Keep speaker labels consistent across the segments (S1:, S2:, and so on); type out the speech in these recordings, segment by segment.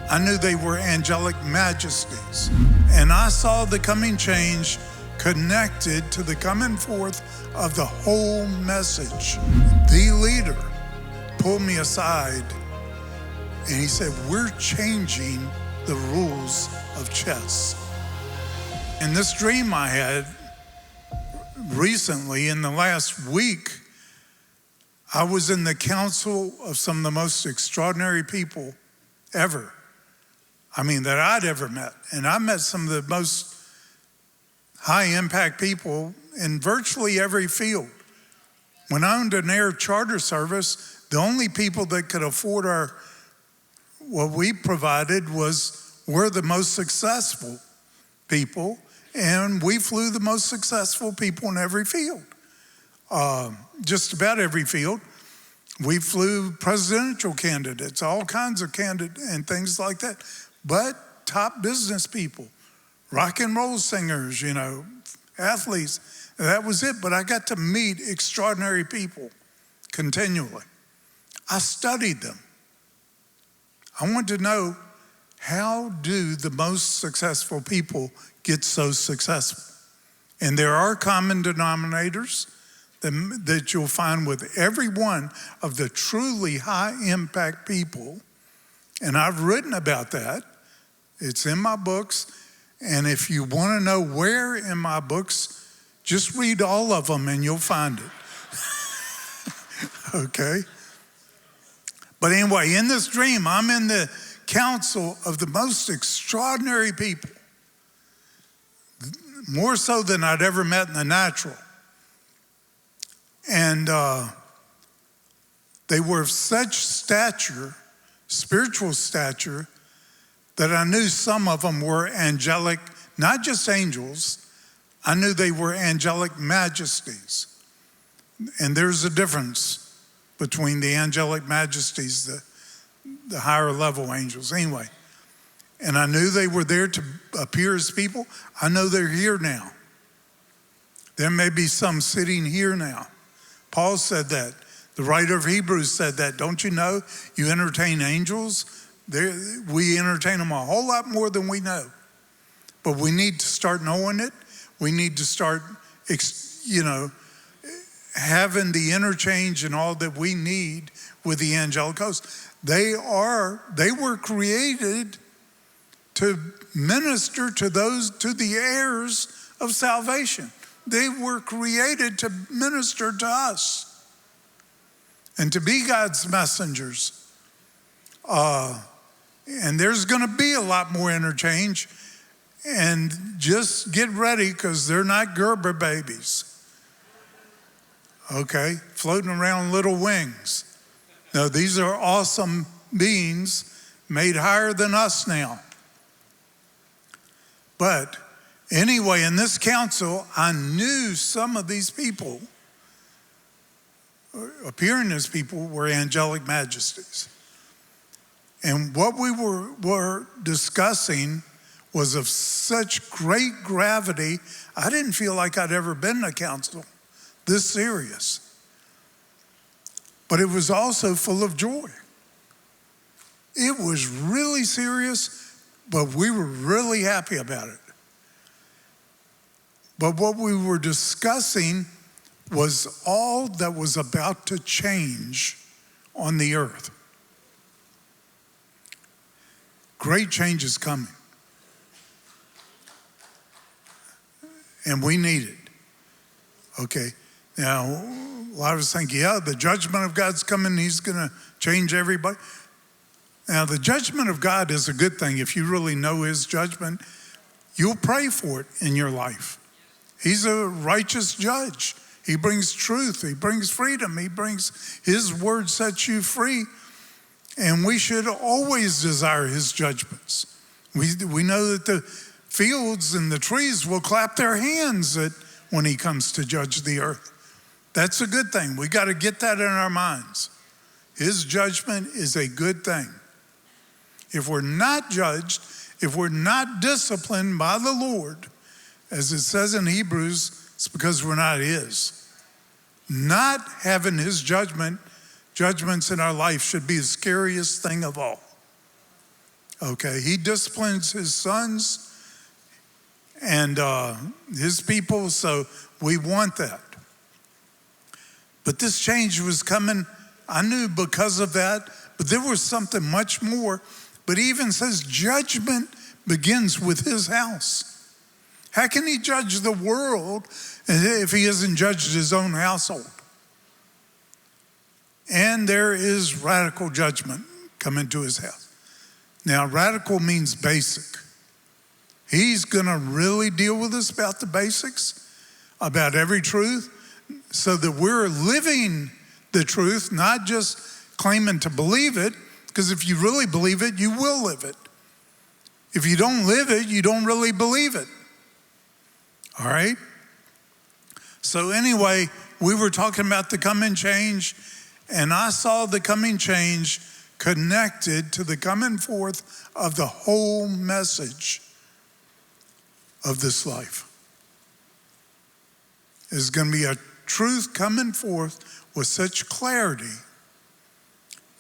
S1: I knew they were angelic majesties. And I saw the coming change connected to the coming forth of the whole message. The leader pulled me aside and he said, we're changing the rules of chess. And this dream I had recently, in the last week, I was in the council of some of the most extraordinary people ever. I mean, that I'd ever met. And I met some of the most high impact people in virtually every field. When I owned an air charter service, the only people that could afford what we provided were the most successful people, and we flew the most successful people in every field. Just about every field. We flew presidential candidates, all kinds of candidates and things like that. But top business people, rock and roll singers, athletes, that was it. But I got to meet extraordinary people continually. I studied them. I wanted to know, how do the most successful people get so successful? And there are common denominators that you'll find with every one of the truly high impact people. And I've written about that. It's in my books. And if you want to know where in my books, just read all of them and you'll find it. Okay? But anyway, in this dream, I'm in the council of the most extraordinary people, more so than I'd ever met in the natural. And they were of such stature, spiritual stature, that I knew some of them were angelic, not just angels. I knew they were angelic majesties. And there's a difference between the angelic majesties, the higher level angels. Anyway, and I knew they were there to appear as people. I know they're here now. There may be some sitting here now. Paul said that. The writer of Hebrews said that. Don't you know? You entertain angels. We entertain them a whole lot more than we know. But we need to start knowing it. We need to start, having the interchange and all that we need with the angelic host. They were created to minister to the heirs of salvation. They were created to minister to us and to be God's messengers. And there's going to be a lot more interchange. And just get ready, because they're not Gerber babies. Okay? Floating around little wings. No, these are awesome beings made higher than us now. But anyway, in this council, I knew some of these people, appearing as people, were angelic majesties. And what we were discussing was of such great gravity, I didn't feel like I'd ever been in a council this serious. But it was also full of joy. It was really serious, but we were really happy about it. But what we were discussing was all that was about to change on the earth. Great change is coming. And we need it. Okay. Now, a lot of us think, yeah, the judgment of God's coming. He's going to change everybody. Now, the judgment of God is a good thing. If you really know his judgment, you'll pray for it in your life. He's a righteous judge. He brings truth. He brings freedom. His word sets you free. And we should always desire his judgments. We know that the fields and the trees will clap their hands when he comes to judge the earth. That's a good thing. We got to get that in our minds. His judgment is a good thing. If we're not judged, if we're not disciplined by the Lord, as it says in Hebrews, it's because we're not his. Not having his judgments in our life should be the scariest thing of all. Okay, he disciplines his sons and his people, so we want that. But this change was coming, I knew because of that, but there was something much more. But he even says judgment begins with his house. How can he judge the world if he hasn't judged his own household? And there is radical judgment coming to his house. Now, radical means basic. He's going to really deal with us about the basics, about every truth, so that we're living the truth, not just claiming to believe it, because if you really believe it, you will live it. If you don't live it, you don't really believe it. All right? So anyway, we were talking about the coming change, and I saw the coming change connected to the coming forth of the whole message of this life. There's going to be a truth coming forth with such clarity,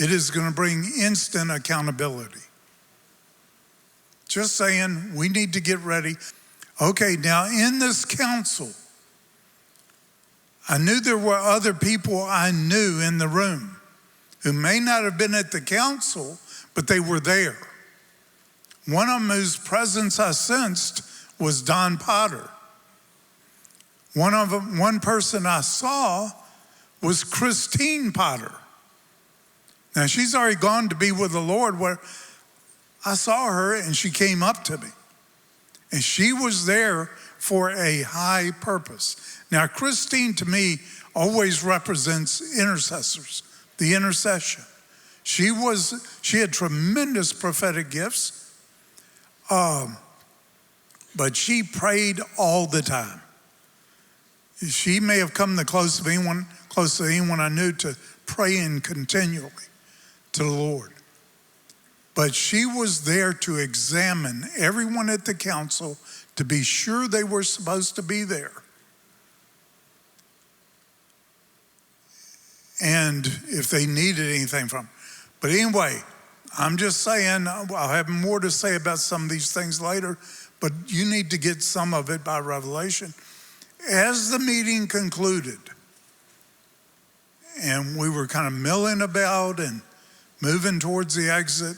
S1: it is going to bring instant accountability. Just saying, we need to get ready. Okay, now in this council, I knew there were other people I knew in the room who may not have been at the council, but they were there. One of them whose presence I sensed was Don Potter. One person I saw was Christine Potter. Now she's already gone to be with the Lord, where I saw her and she came up to me. And she was there for a high purpose. Now Christine to me always represents intercessors, the intercession. She had tremendous prophetic gifts, but she prayed all the time. She may have come the closest to anyone I knew to praying continually to the Lord. But she was there to examine everyone at the council to be sure they were supposed to be there. And if they needed anything from her. But anyway, I'm just saying, I'll have more to say about some of these things later, but you need to get some of it by revelation. As the meeting concluded, and we were kind of milling about and moving towards the exit,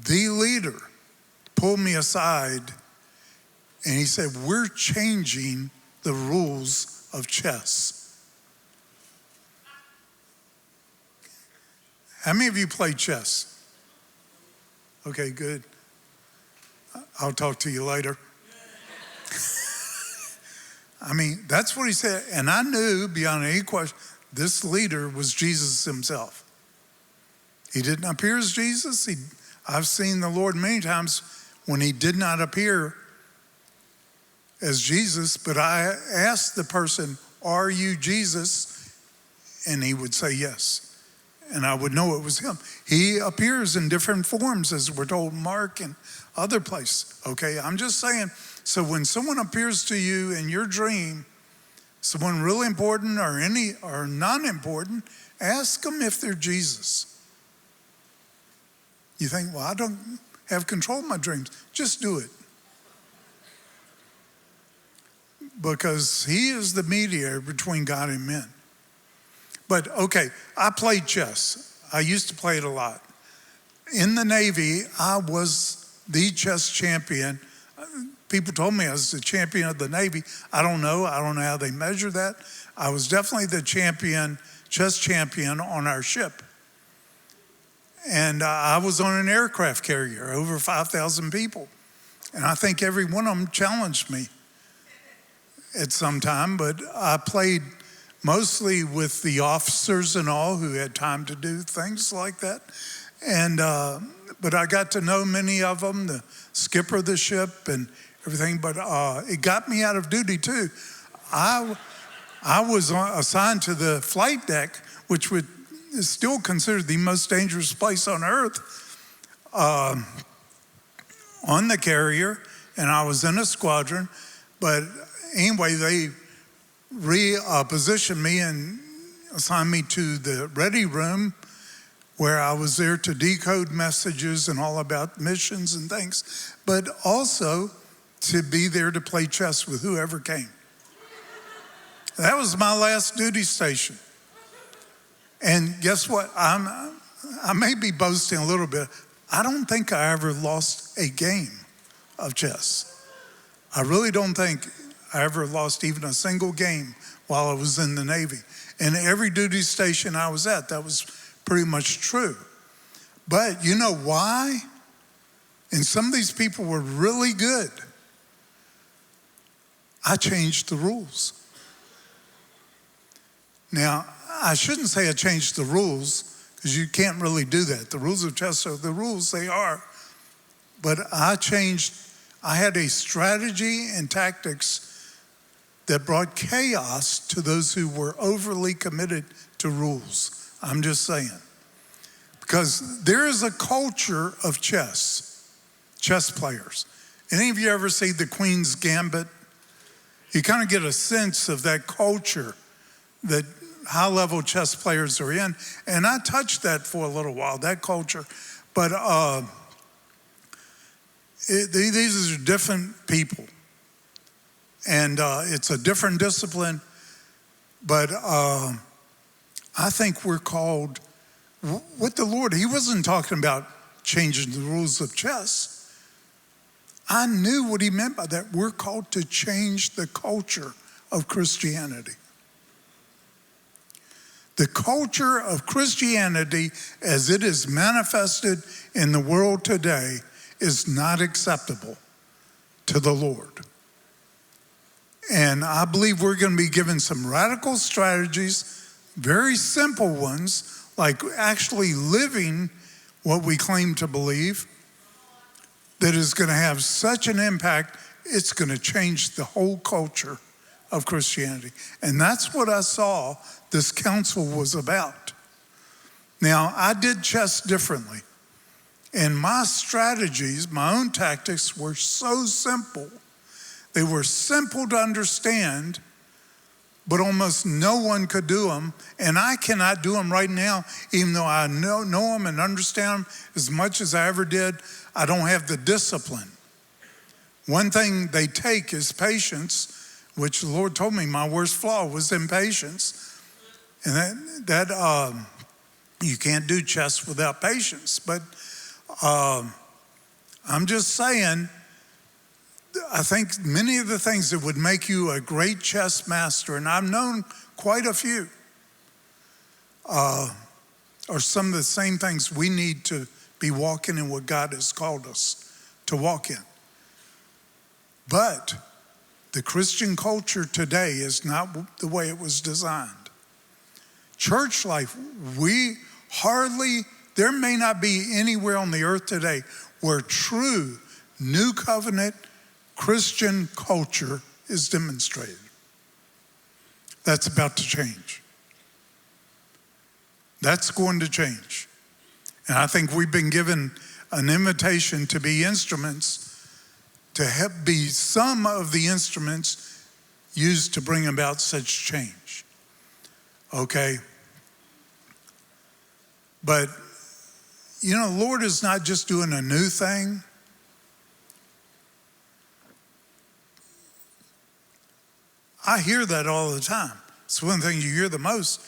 S1: the leader pulled me aside and he said, "We're changing the rules of chess." How many of you play chess? Okay, good. I'll talk to you later. I mean, that's what he said. And I knew beyond any question, this leader was Jesus himself. He didn't appear as Jesus. I've seen the Lord many times when he did not appear as Jesus, but I asked the person, "Are you Jesus?" And he would say yes. And I would know it was him. He appears in different forms, as we're told, Mark and other places. Okay, I'm just saying, so when someone appears to you in your dream, someone really important or non-important, ask them if they're Jesus. You think, well, I don't have control of my dreams. Just do it. Because he is the mediator between God and men. But okay, I played chess. I used to play it a lot. In the Navy, I was the chess champion. People told me I was the champion of the Navy. I don't know how they measure that. I was definitely the chess champion on our ship. And I was on an aircraft carrier, over 5,000 people. And I think every one of them challenged me at some time, but I played mostly with the officers and all who had time to do things like that. And but I got to know many of them, the skipper of the ship and everything, but it got me out of duty too. I was assigned to the flight deck, which is still considered the most dangerous place on earth, on the carrier, and I was in a squadron. But anyway, they repositioned me and assigned me to the ready room where I was there to decode messages and all about missions and things, but also to be there to play chess with whoever came. That was my last duty station. And guess what? I may be boasting a little bit. I don't think I ever lost a game of chess. I really don't think I ever lost even a single game while I was in the Navy. And every duty station I was at, that was pretty much true. But you know why? And some of these people were really good. I changed the rules. Now, I shouldn't say I changed the rules, because you can't really do that. The rules of chess are the rules they are. But I had a strategy and tactics that brought chaos to those who were overly committed to rules. I'm just saying. Because there is a culture of chess players. Any of you ever see the Queen's Gambit? You kind of get a sense of that culture that high-level chess players are in. And I touched that for a little while, that culture. But these are different people. And it's a different discipline. But I think we're called, with the Lord, he wasn't talking about changing the rules of chess. I knew what he meant by that. We're called to change the culture of Christianity. The culture of Christianity as it is manifested in the world today is not acceptable to the Lord. And I believe we're going to be given some radical strategies, very simple ones, like actually living what we claim to believe, that is going to have such an impact, it's going to change the whole culture of Christianity. And that's what I saw this council was about. Now, I did chess differently. And my strategies, my own tactics were so simple. They were simple to understand, but almost no one could do them. And I cannot do them right now, even though I know them and understand them as much as I ever did. I don't have the discipline. One thing they take is patience, which the Lord told me my worst flaw was impatience. And that you can't do chess without patience. But I'm just saying, I think many of the things that would make you a great chess master, and I've known quite a few, are some of the same things we need to be walking in what God has called us to walk in. But the Christian culture today is not the way it was designed. Church life, there may not be anywhere on the earth today where true new covenant Christian culture is demonstrated. That's about to change. That's going to change. And I think we've been given an invitation to be instruments, to be some of the instruments used to bring about such change. Okay? But, you know, the Lord is not just doing a new thing. I hear that all the time. It's one thing you hear the most.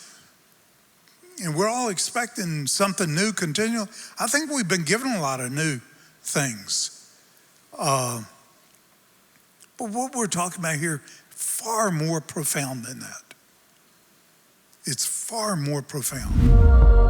S1: And we're all expecting something new continually. I think we've been given a lot of new things. But what we're talking about here, far more profound than that. It's far more profound.